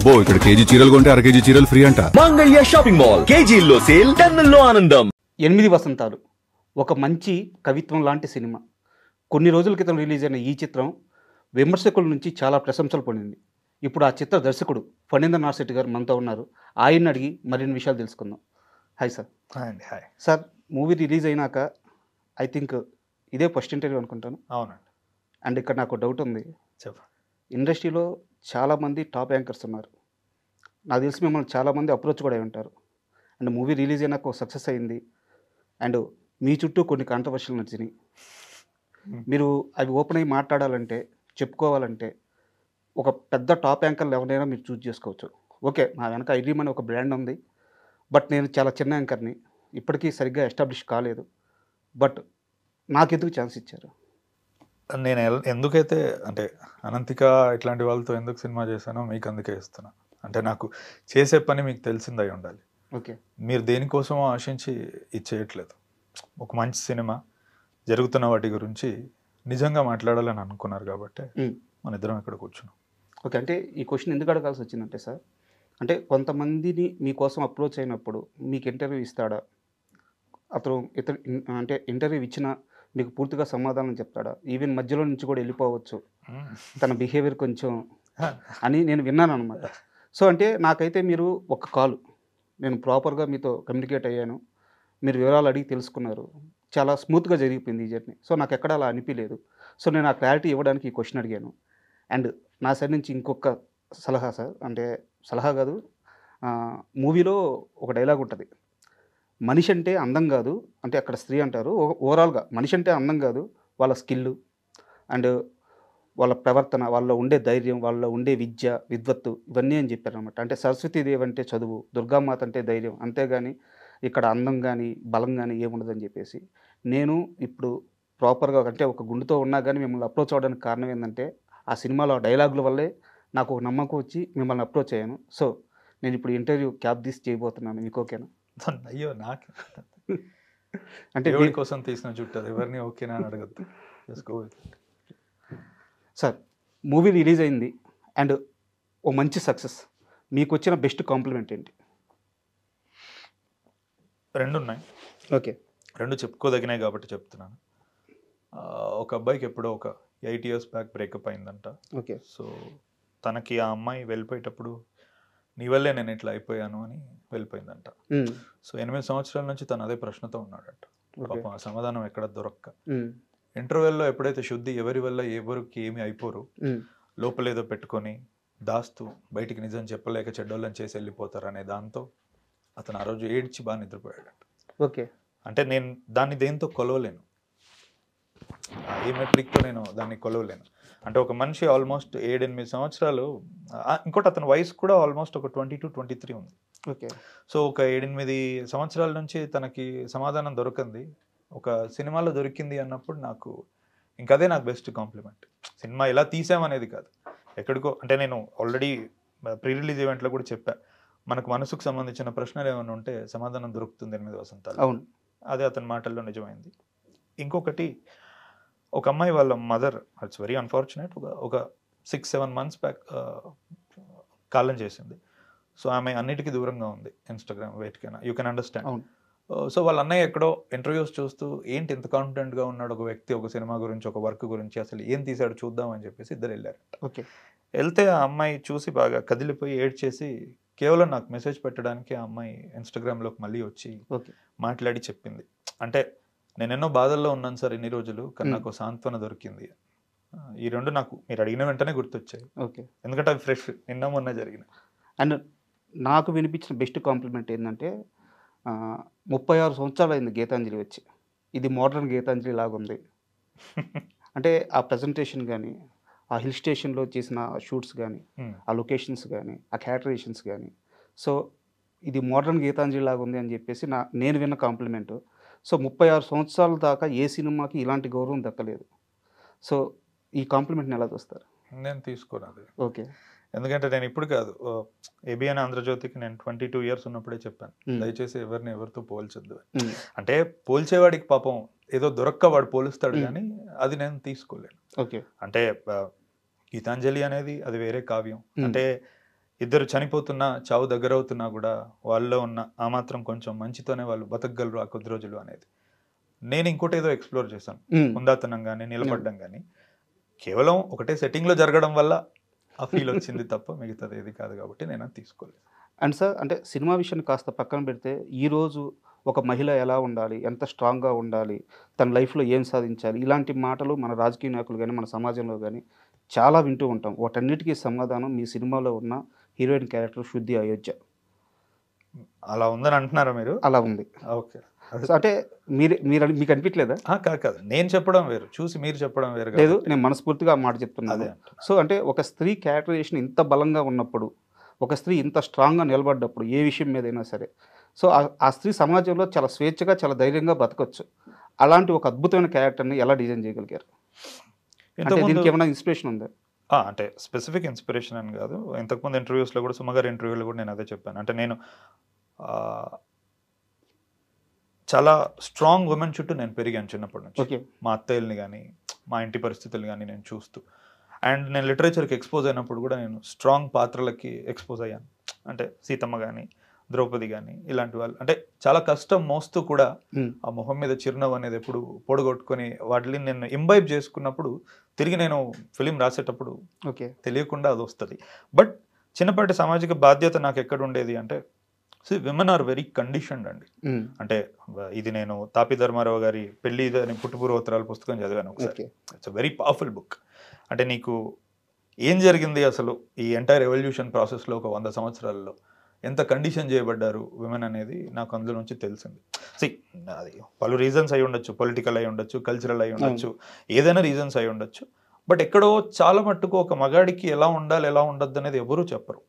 అబ్బో ఇక్కడ కేజీ చీరలు కొంటే అర కేజీ చీరలు ఫ్రీ అంట. మంగళ్య షాపింగ్ మాల్, కేజీల్లో సేల్, టన్నుల్లో ఆనందం. 8 వసంతాలు ఒక మంచి కవిత్వం లాంటి సినిమా. కొన్ని రోజుల క్రితం రిలీజ్ అయిన ఈ చిత్రం విమర్శకుల నుంచి చాలా ప్రశంసలు పొందింది. ఇప్పుడు ఆ చిత్ర దర్శకుడు ఫణీంద్ర నాథ్ శెట్టి గారు మనతో ఉన్నారు. ఆయన్ని అడిగి మరిన్ని విషయాలు తెలుసుకుందాం. Hi sir. Hi sir, movie release అయినాక ఐ థింక్ ఇదే ఫస్ట్ ఇంటర్వ్యూ అనుకుంటాను. అవునండి. అండ్ ఇక్కడ నాకు డౌట్ ఉంది. చెప్పండి. ఇండస్ట్రీలో చాలామంది టాప్ యాంకర్స్ ఉన్నారు. నాకు తెలిసి మిమ్మల్ని చాలామంది అప్రోచ్ కూడా అయి ఉంటారు. అండ్ మూవీ రిలీజ్ అయినాక ఒక సక్సెస్ అయింది. అండ్ మీ చుట్టూ కొన్ని కాంట్రవర్షియల్ నచ్చినాయి. మీరు అవి ఓపెన్ అయ్యి మాట్లాడాలంటే, చెప్పుకోవాలంటే ఒక పెద్ద టాప్ యాంకర్లు ఎవరైనా మీరు చూస్ చేసుకోవచ్చు. ఓకే, నా వెనక ఐడ్రీమ్ అనే ఒక బ్రాండ్ ఉంది. బట్ నేను చాలా చిన్న యాంకర్ని, ఇప్పటికీ సరిగ్గా ఎస్టాబ్లిష్ కాలేదు. బట్ నాకెందుకు ఛాన్స్ ఇచ్చారు? నేను ఎందుకైతే అంటే అనంతిక ఇట్లాంటి వాళ్ళతో ఎందుకు సినిమా చేశానో మీకు అందుకే ఇస్తున్నా. అంటే నాకు చేసే పని మీకు తెలిసిందై ఉండాలి. ఓకే, మీరు దేనికోసమో ఆశించి ఇది చేయట్లేదు. ఒక మంచి సినిమా జరుగుతున్న వాటి గురించి నిజంగా మాట్లాడాలని అనుకున్నారు కాబట్టి మన ఇద్దరం ఇక్కడ కూర్చున్నాం. ఓకే, అంటే ఈ క్వశ్చన్ ఎందుకు అడగాల్సి వచ్చిందంటే సార్, అంటే కొంతమందిని మీకోసం అప్రోచ్ అయినప్పుడు మీకు ఇంటర్వ్యూ ఇస్తాడా? అతను అంటే ఇంటర్వ్యూ ఇచ్చినా మీకు పూర్తిగా సమాధానం చెప్తాడా? ఈవెన్ మధ్యలో నుంచి కూడా వెళ్ళిపోవచ్చు, తన బిహేవియర్ కొంచెం అని నేను విన్నాను అనమాట. సో అంటే నాకైతే మీరు ఒక కాల్, నేను ప్రాపర్గా మీతో కమ్యూనికేట్ అయ్యాను, మీరు వివరాలు అడిగి తెలుసుకున్నారు, చాలా స్మూత్గా జరిగిపోయింది ఈ జర్నీ. సో నాకు ఎక్కడ అలా అనిపించలేదు. సో నేను ఆ క్లారిటీ ఇవ్వడానికి ఈ క్వశ్చన్ అడిగాను. అండ్ నా సైడ్ నుంచి ఇంకొక సలహా సార్, అంటే సలహా కాదు, మూవీలో ఒక డైలాగ్ ఉంటుంది, మనిషి అంటే అందం కాదు, అంటే అక్కడ స్త్రీ అంటారు, ఓవరాల్గా మనిషి అంటే అందం కాదు, వాళ్ళ స్కిల్ అండ్ వాళ్ళ ప్రవర్తన, వాళ్ళలో ఉండే ధైర్యం, వాళ్ళలో ఉండే విద్య, విద్వత్తు, ఇవన్నీ అని చెప్పారు అనమాట. అంటే సరస్వతీదేవి అంటే చదువు, దుర్గామాత అంటే ధైర్యం, అంతేగాని ఇక్కడ అందం కానీ బలం కానీ ఏముండదని చెప్పేసి నేను ఇప్పుడు ప్రాపర్గా, అంటే ఒక గుండెతో ఉన్నా కానీ మిమ్మల్ని అప్రోచ్ అవ్వడానికి కారణం ఏంటంటే ఆ సినిమాలో డైలాగుల వల్లే నాకు ఒక నమ్మకం వచ్చి మిమ్మల్ని అప్రోచ్ అయ్యాను. సో నేను ఇప్పుడు ఇంటర్వ్యూ క్యాబ్ తీసి చేయబోతున్నాను. మీకు ఓకేనా? అయ్యో, నాకు అంటే దేవుడి కోసం తీసిన చుట్టారు, ఎవరిని ఓకేనా అని అడగద్దు. సార్, మూవీ రిలీజ్ అయింది అండ్ ఓ మంచి సక్సెస్, మీకు వచ్చిన బెస్ట్ కాంప్లిమెంట్ ఏంటి? రెండు ఉన్నాయి. ఓకే, రెండు చెప్పుకోదగినాయి కాబట్టి చెప్తున్నాను. ఒక అబ్బాయికి ఎప్పుడో ఒక 8 years బ్యాక్ బ్రేకప్ అయిందంట. ఓకే. సో తనకి ఆ అమ్మాయి వెళ్ళిపోయేటప్పుడు నీ వల్లే నేను ఇట్లా అయిపోయాను అని వెళ్ళిపోయిందంట. సో 8 సంవత్సరాల నుంచి తను అదే ప్రశ్నతో ఉన్నాడంట. పాపం ఆ సమాధానం ఎక్కడ దొరక్క ఇంటర్వెల్లో ఎప్పుడైతే శుద్ధి ఎవరి వల్ల ఎవరికి ఏమి అయిపోరు, లోపలేదో పెట్టుకొని దాస్తూ బయటికి నిజం చెప్పలేక చెడ్డోళ్ళని చేసి వెళ్ళిపోతారు అనే దాంతో అతను ఆ రోజు ఏడ్చి బాగా నిద్రపోయాడంట. ఓకే, అంటే నేను దాన్ని దేంతో కొలవలేను, ఏ మెట్రిక్తో నేను దాన్ని కొలవలేను. అంటే ఒక మనిషి ఆల్మోస్ట్ 7-8 సంవత్సరాలు, ఇంకోటి అతని వయసు కూడా ఆల్మోస్ట్ ఒక 22-23 ఉంది. ఓకే. సో ఒక 7-8 సంవత్సరాల నుంచి తనకి సమాధానం దొరకంది ఒక సినిమాలో దొరికింది అన్నప్పుడు నాకు ఇంకదే నాకు బెస్ట్ కాంప్లిమెంట్. సినిమా ఎలా తీసామనేది కాదు, ఎక్కడికో, అంటే నేను ఆల్రెడీ ప్రీ రిలీజ్ ఈవెంట్లో కూడా చెప్పా, మనకు మనసుకు సంబంధించిన ప్రశ్నలు ఏమైనా ఉంటే సమాధానం దొరుకుతుంది 8 వసంతాలు. అవును, అదే అతని మాటల్లో నిజమైంది. ఇంకొకటి, ఒక అమ్మాయి వాళ్ళ మదర్, ఇట్స్ వెరీ అన్ఫార్చునేట్, ఒక 6-7 months బ్యాక్ కాలం చేసింది. సో ఆమె అన్నిటికీ దూరంగా ఉంది, ఇన్స్టాగ్రామ్ వేటికైనా, యూ కెన్ అండర్స్టాండ్. సో వాళ్ళ అన్నయ్య ఎక్కడో ఇంటర్వ్యూస్ చూస్తూ ఏంటి ఇంత కాన్ఫిడెంట్గా ఉన్నాడు ఒక వ్యక్తి, ఒక సినిమా గురించి, ఒక వర్క్ గురించి, అసలు ఏం తీశాడు చూద్దాం అని చెప్పేసి ఇద్దరు వెళ్ళారు. ఓకే. వెళ్తే ఆ అమ్మాయి చూసి బాగా కదిలిపోయి ఏడ్చేసి కేవలం నాకు మెసేజ్ పెట్టడానికి ఆ అమ్మాయి ఇన్స్టాగ్రామ్లోకి మళ్ళీ వచ్చి మాట్లాడి చెప్పింది, అంటే నేను ఎన్నో బాధల్లో ఉన్నాను సార్ ఇన్ని రోజులు, కానీ నాకు సాంత్వన దొరికింది. ఈ రెండు నాకు మీరు అడిగిన వెంటనే గుర్తొచ్చాయి. ఓకే, ఎందుకంటే అవి ఫ్రెష్, నిన్న మొన్న జరిగిన. అండ్ నాకు వినిపించిన బెస్ట్ కాంప్లిమెంట్ ఏంటంటే 36 సంవత్సరాలు అయింది గీతాంజలి వచ్చి, ఇది మోడర్న్ గీతాంజలి లాగా ఉంది. అంటే ఆ ప్రజెంటేషన్ కానీ, ఆ హిల్ స్టేషన్లో చేసిన షూట్స్ కానీ, ఆ లొకేషన్స్ కానీ, ఆ క్యారెక్టరేషన్స్ కానీ, సో ఇది మోడర్న్ గీతాంజలి లాగా ఉంది అని చెప్పేసి నేను విన్న కాంప్లిమెంటు. సో 36 సంవత్సరాల దాకా ఏ సినిమాకి ఇలాంటి గౌరవం దక్కలేదు. సో ఈ కాంప్లిమెంట్ని ఎలా చూస్తారు? నేను తీసుకోరాదు. ఓకే. ఎందుకంటే నేను ఇప్పుడు కాదు, ఏబిఎన్ ఆంధ్రజ్యోతికి నేను 22 years ఉన్నప్పుడే చెప్పాను, దయచేసి ఎవరిని ఎవరితో పోల్చొద్దు. అంటే పోల్చేవాడికి పాపం ఏదో దొరక్క వాడు పోలుస్తాడు, కానీ అది నేను తీసుకోలేను. ఓకే. అంటే గీతాంజలి అనేది అది వేరే కావ్యం. అంటే ఇద్దరు చనిపోతున్నా చావు దగ్గర అవుతున్నా కూడా వాళ్ళలో ఉన్న ఆ మాత్రం కొంచెం మంచితోనే వాళ్ళు బతకగలరు ఆ కొద్ది రోజులు అనేది. నేను ఇంకోటి ఏదో ఎక్స్ప్లోర్ చేశాను, హుందాతనం కానీ నిలబడడం కానీ కేవలం ఒకటే సెట్టింగ్లో జరగడం వల్ల ఆ ఫీల్ వచ్చింది తప్ప మిగతాది ఏది కాదు, కాబట్టి నేను అది తీసుకోలేదు. అండ్ సార్ అంటే సినిమా విషయాన్ని కాస్త పక్కన పెడితే ఈరోజు ఒక మహిళ ఎలా ఉండాలి, ఎంత స్ట్రాంగ్గా ఉండాలి, తన లైఫ్లో ఏం సాధించాలి, ఇలాంటి మాటలు మన రాజకీయ నాయకులు కానీ మన సమాజంలో కానీ చాలా వింటూ ఉంటాం. వాటన్నిటికీ సమాధానం మీ సినిమాలో ఉన్న హీరోయిన్ క్యారెక్టర్ శుద్ధి అయోధ్య. అలా ఉందని అంటున్నారా మీరు? అలా ఉంది. ఓకే, అంటే మీకు అనిపించలేదా? కాదు, నేను చెప్పడం వేరు, చూసి మీరు చెప్పడం వేరు. లేదు, నేను మనస్ఫూర్తిగా ఆ మాట చెప్తున్నాను. సో అంటే ఒక స్త్రీ క్యారెక్టరైజేషన్ ఇంత బలంగా ఉన్నప్పుడు, ఒక స్త్రీ ఇంత స్ట్రాంగ్గా నిలబడ్డప్పుడు ఏ విషయం మీదైనా సరే, సో ఆ స్త్రీ సమాజంలో చాలా స్వేచ్ఛగా చాలా ధైర్యంగా బతకొచ్చు. అలాంటి ఒక అద్భుతమైన క్యారెక్టర్ని ఎలా డిజైన్ చేయగలిగారు? అంటే దీనికి ఏమైనా ఇన్స్పిరేషన్ ఉందా? అంటే స్పెసిఫిక్ ఇన్స్పిరేషన్ అని కాదు, ఇంతకుముందు ఇంటర్వ్యూస్లో కూడా సుమగారి ఇంటర్వ్యూలో కూడా నేను అదే చెప్పాను. అంటే నేను చాలా స్ట్రాంగ్ ఉమెన్ చుట్టూ నేను పెరిగాను చిన్నప్పటి నుంచి. మా అత్తయ్యల్ని కానీ మా ఇంటి పరిస్థితులు కానీ నేను చూస్తూ, అండ్ నేను లిటరేచర్కి ఎక్స్పోజ్ అయినప్పుడు కూడా నేను స్ట్రాంగ్ పాత్రలకి ఎక్స్పోజ్ అయ్యాను. అంటే సీతమ్మ కానీ ద్రౌపది కానీ ఇలాంటి వాళ్ళు, అంటే చాలా కష్టం మోస్తూ కూడా ఆ మొహం మీద చిరునవ్వు అనేది ఎప్పుడు పొడగొట్టుకొని వాటిని నేను ఇంబైబ్ చేసుకున్నప్పుడు తిరిగి నేను ఫిలిం రాసేటప్పుడు తెలియకుండా అది వస్తుంది. బట్ చిన్నపాటి సామాజిక బాధ్యత నాకు ఎక్కడ ఉండేది అంటే, విమెన్ ఆర్ వెరీ కండిషన్డ్ అండి. అంటే ఇది నేను తాపి ధర్మారావు గారి పెళ్లి అని పుట్టుపూర్వోత్తరాల పుస్తకం చదివాను ఒకసారి. It's a very powerful book. అంటే నీకు ఏం జరిగింది అసలు ఈ ఎంటైర్ ఎవల్యూషన్ ప్రాసెస్లో ఒక 100 సంవత్సరాల్లో ఎంత కండిషన్ చేయబడ్డారు విమెన్ అనేది నాకు అందులో నుంచి తెలిసింది. అది పలు రీజన్స్ అయి ఉండొచ్చు, పొలిటికల్ అయి ఉండొచ్చు, కల్చరల్ అయి ఉండొచ్చు, ఏదైనా రీజన్స్ అయి ఉండొచ్చు. బట్ ఎక్కడో చాలా మట్టుకు ఒక మగాడికి ఎలా ఉండాలి ఎలా ఉండద్దు అనేది ఎవరూ చెప్పరు.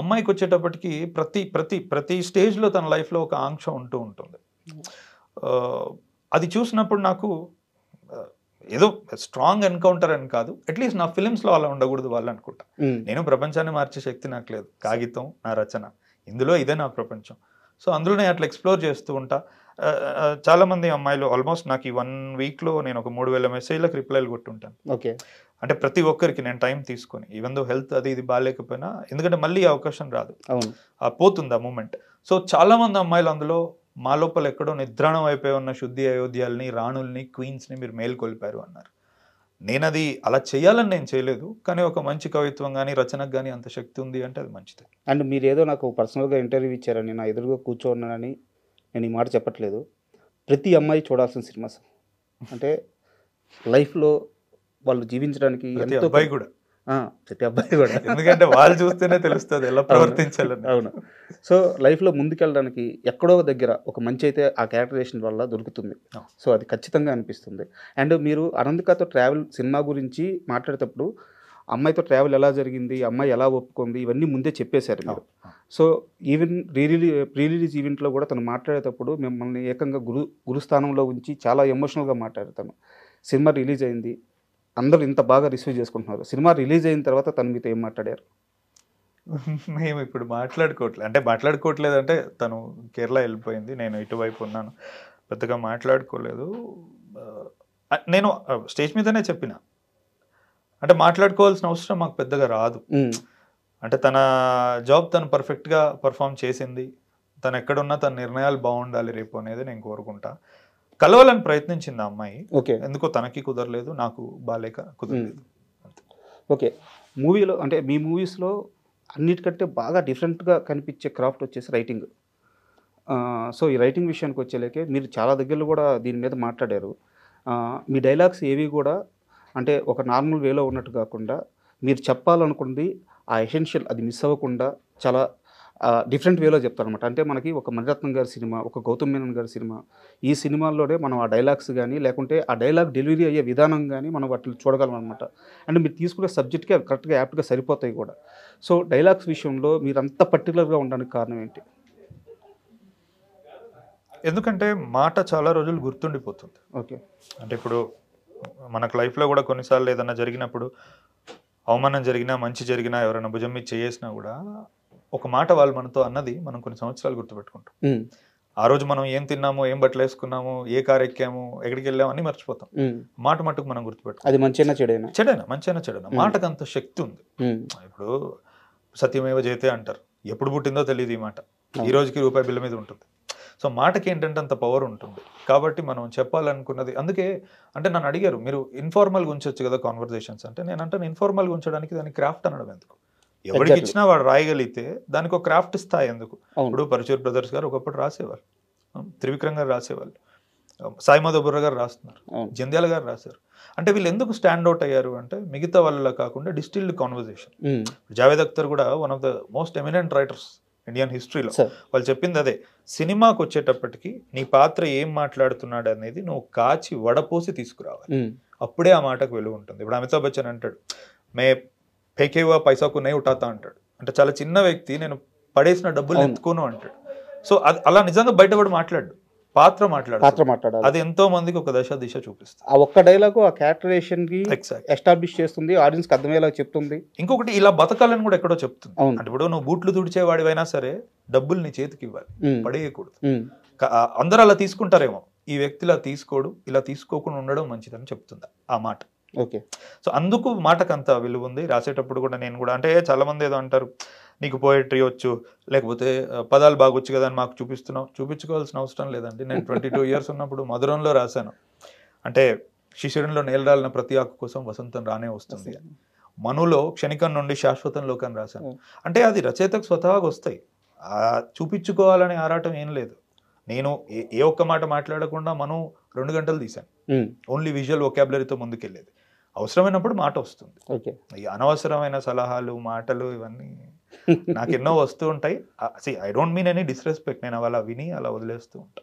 అమ్మాయికి వచ్చేటప్పటికి ప్రతి ప్రతి ప్రతి స్టేజ్లో తన లైఫ్లో ఒక ఆంక్ష ఉంటూ ఉంటుంది. అది చూసినప్పుడు నాకు ఏదో స్ట్రాంగ్ ఎన్కౌంటర్ అని కాదు, అట్లీస్ట్ నా ఫిలిమ్స్లో అలా ఉండకూడదు వాళ్ళు అనుకుంటా. నేను ప్రపంచాన్ని మార్చే శక్తి నాకు లేదు, కాగితం నా రచన, ఇందులో ఇదే నా ప్రపంచం. సో అందులో నేను అట్లా ఎక్స్ప్లోర్ చేస్తూ ఉంటా. చాలామంది అమ్మాయిలు ఆల్మోస్ట్ నాకు ఈ 1 వీక్లో నేను ఒక 3000 మెసేజ్లకు రిప్లైలు కొట్టుంటాను. అంటే ప్రతి ఒక్కరికి నేను టైం తీసుకొని, ఈవెన్ దో హెల్త్ అది ఇది బాగాలేకపోయినా, ఎందుకంటే మళ్ళీ అవకాశం రాదు, పోతుంది ఆ మూమెంట్. సో చాలామంది అమ్మాయిలు అందులో మా లోపల ఎక్కడో నిద్రాణం అయిపోయి ఉన్న శుద్ధి అయోధ్యాల్ని, రాణుల్ని, క్వీన్స్ని మీరు మేల్కొల్పారు అన్నారు. నేను అది అలా చేయాలని నేను చేయలేదు, కానీ ఒక మంచి కవిత్వం కానీ రచనకు కానీ అంత శక్తి ఉంది అంటే అది మంచిది. అండ్ మీరు ఏదో నాకు పర్సనల్గా ఇంటర్వ్యూ ఇచ్చారని, నా ఎదురుగా కూర్చోన్నానని నేను ఈ మాట చెప్పట్లేదు. ప్రతి అమ్మాయి చూడాల్సిన సినిమా సార్. అంటే లైఫ్లో వాళ్ళు జీవించడానికి ప్రతి అబ్బాయి కూడా, ఎందుకంటే వాళ్ళు చూస్తేనే తెలుస్తుంది ఎలా ప్రవర్తించాలని. అవును. సో లైఫ్లో ముందుకెళ్ళడానికి ఎక్కడో దగ్గర ఒక మంచి అయితే ఆ క్యారెక్టరైజేషన్ వల్ల దొరుకుతుంది. సో అది ఖచ్చితంగా అనిపిస్తుంది. అండ్ మీరు అనంతికతో ట్రావెల్ సినిమా గురించి మాట్లాడేటప్పుడు అమ్మాయితో ట్రావెల్ ఎలా జరిగింది, అమ్మాయి ఎలా ఒప్పుకుంది, ఇవన్నీ ముందే చెప్పేశారు మీరు. సో ఈవెన్ ప్రీ రిలీజ్ ఈవెంట్లో కూడా తను మాట్లాడేటప్పుడు మిమ్మల్ని ఏకంగా గురుస్థానంలో ఉంచి చాలా ఎమోషనల్గా మాట్లాడతాను. సినిమా రిలీజ్ అయింది, అందరూ ఇంత బాగా రిసీవ్ చేసుకుంటున్నారు. సినిమా రిలీజ్ అయిన తర్వాత తను మీతో ఏం మాట్లాడారు? మేము ఇప్పుడు మాట్లాడుకోవట్లేదు అంటే తను కేరళ వెళ్ళిపోయింది, నేను ఇటువైపు ఉన్నాను, పెద్దగా మాట్లాడుకోలేదు. నేను స్టేజ్ మీదనే చెప్పిన, అంటే మాట్లాడుకోవాల్సిన అవసరం మాకు పెద్దగా రాదు. అంటే తన జాబ్ తను పర్ఫెక్ట్గా పర్ఫామ్ చేసింది, తను ఎక్కడున్నా తన నిర్ణయాలు బాగుండాలి రేపు అనేది నేను కోరుకుంటా. కలవాలని ప్రయత్నించింది ఆ అమ్మాయి, ఎందుకో తనకి కుదరలేదు, నాకు బాలేక కుదరలేదు. ఓకే, మూవీలో అంటే మీ మూవీస్లో అన్నిటికంటే బాగా డిఫరెంట్గా కనిపించే క్రాఫ్ట్ వచ్చేసి రైటింగ్. సో ఈ రైటింగ్ విషయానికి వచ్చేలేకే మీరు చాలా దగ్గరలో కూడా దీని మీద మాట్లాడారు. మీ డైలాగ్స్ ఏవి కూడా అంటే ఒక నార్మల్ వేలో ఉన్నట్టు కాకుండా మీరు చెప్పాలనుకుంది ఆ ఎసెన్షియల్ అది మిస్ అవ్వకుండా చాలా డిఫరెంట్ వేలో చెప్తారనమాట. అంటే మనకి ఒక మణిరత్నం గారి సినిమా, ఒక గౌతమ్ మేనన్ గారి సినిమా, ఈ సినిమాల్లోనే మనం ఆ డైలాగ్స్ కానీ లేకుంటే ఆ డైలాగ్ డెలివరీ అయ్యే విధానం కానీ మనం వాటిని చూడగలం అనమాట. అండ్ మీరు తీసుకునే సబ్జెక్ట్కి అవి కరెక్ట్గా యాప్ట్గా సరిపోతాయి కూడా. సో డైలాగ్స్ విషయంలో మీరు అంత పర్టికులర్గా ఉండడానికి కారణం ఏంటి? ఎందుకంటే మాట చాలా రోజులు గుర్తుండిపోతుంది. ఓకే, అంటే ఇప్పుడు మనకు లైఫ్లో కూడా కొన్నిసార్లు ఏదైనా జరిగినప్పుడు, అవమానం జరిగినా మంచి జరిగినా ఎవరైనా భుజం మీద చేసినా కూడా ఒక మాట వాళ్ళు మనతో అన్నది మనం కొన్ని సంవత్సరాలు గుర్తుపెట్టుకుంటాం. ఆ రోజు మనం ఏం తిన్నాము, ఏం బట్టలు వేసుకున్నాము, ఏ కారు ఎక్కాము, ఎక్కడికి వెళ్ళాము అని మర్చిపోతాం. మాట మట్టుకు మనం గుర్తుపెట్టుకుంటాం. అది మంచైనా చెడైనా మంచైనా చెడైనా మాటకు అంత శక్తి ఉంది. ఇప్పుడు సత్యమేవ జయతే అంటారు. ఎప్పుడు పుట్టిందో తెలియదు ఈ మాట. ఈ రోజుకి రూపాయి బిల్ల మీద ఉంటుంది. సో మాటకి ఏంటంటే అంత పవర్ ఉంటుంది. కాబట్టి మనం చెప్పాలనుకున్నది అందుకే అంటే నన్ను అడిగారు మీరు ఇన్ఫార్మల్గా ఉంచొచ్చు కదా కాన్వర్జేషన్స్ అంటే నేను అంటే ఇన్ఫార్మల్గా ఉంచడానికి దాన్ని క్రాఫ్ట్ అనడం ఎందుకు, ఎవరికి ఇచ్చినా వాడు రాయగలిగితే దానికి ఒక క్రాఫ్ట్ స్థాయి ఎందుకు. ఇప్పుడు పరచూర్ బ్రదర్స్ గారు ఒకప్పుడు రాసేవాళ్ళు, త్రివిక్రమ్ గారు రాసేవాళ్ళు, సాయి మాధవ్ బుర్ర గారు రాస్తున్నారు, జంధ్యాల గారు రాశారు. అంటే వీళ్ళు ఎందుకు స్టాండ్ అవుట్ అయ్యారు అంటే మిగతా వాళ్ళ కాకుండా డిస్టిల్డ్ కాన్వర్జేషన్. జావేద్ అఖ్తర్ కూడా one of the most eminent writers Indian హిస్టరీలో. వాళ్ళు చెప్పింది అదే, సినిమాకి వచ్చేటప్పటికి నీ పాత్ర ఏం మాట్లాడుతున్నాడు అనేది నువ్వు కాచి వడపోసి తీసుకురావాలి, అప్పుడే ఆ మాటకు విలువ ఉంటుంది. ఇప్పుడు అమితాబ్ బచ్చన్ అంటాడు మే ఫేకేవా పైసాకు నే ఉటాతా అంటాడు. అంటే చాలా చిన్న వ్యక్తి, నేను పడేసిన డబ్బులు ఎత్తుకోను అంటాడు. సో అది అలా నిజంగా బయటపడి మాట్లాడు, పాత్ర మాట్లాడాలి. అది ఎంతో మందికి ఒక దశ దిశ చూపిస్తుంది. ఆ ఒక్క డైలాగ్ ఆ క్యారెక్టరేషన్ కి ఎస్టాబ్లిష్ చేస్తుంది, ఆడియన్స్ కి అర్థమయ్యేలా చెప్తుంది. ఇంకొకటి ఇలా బతకాలని కూడా ఎక్కడో చెప్తుంది. అంటే ఇప్పుడు నువ్వు బూట్లు తుడిచేవాడివైనా సరే డబ్బులు నీ చేతికి ఇవ్వాలి, పడేయకూడదు. అందరూ అలా తీసుకుంటారేమో, ఈ వ్యక్తి ఇలా తీసుకోడు, ఇలా తీసుకోకుండా ఉండడం మంచిదని చెప్తుంది ఆ మాట. ఓకే. సో అందుకు మాటకు అంత విలువ ఉంది. రాసేటప్పుడు కూడా నేను కూడా అంటే చాలా మంది ఏదో అంటారు నీకు పోయట్రీ వచ్చు లేకపోతే పదాలు బాగొచ్చు కదా అని మాకు చూపించుకోవాల్సిన అవసరం లేదండి. నేను 22 years ఉన్నప్పుడు మధురంలో రాశాను. అంటే శిశిరంలో నేలరాలిన ప్రతి ఆకు కోసం వసంతం రానే వస్తుంది, మనులో క్షణికం నుండి శాశ్వతంలోకి అని రాశాను. అంటే అది రచయితకు స్వతహాగా వస్తాయి, చూపించుకోవాలనే ఆరాటం ఏం లేదు. నేను ఏ ఒక్క మాట మాట్లాడకుండా మనం 2 గంటలు తీశాను, ఓన్లీ విజువల్ వొకాబులరీతో ముందుకెళ్ళేది. అవసరమైనప్పుడు మాట వస్తుంది. ఈ అనవసరమైన సలహాలు మాటలు ఇవన్నీ నాకు ఎన్నో వస్తూ ఉంటాయి. I don't mean any disrespect, నేను అలా విని అలా వదిలేస్తూ ఉంటాను.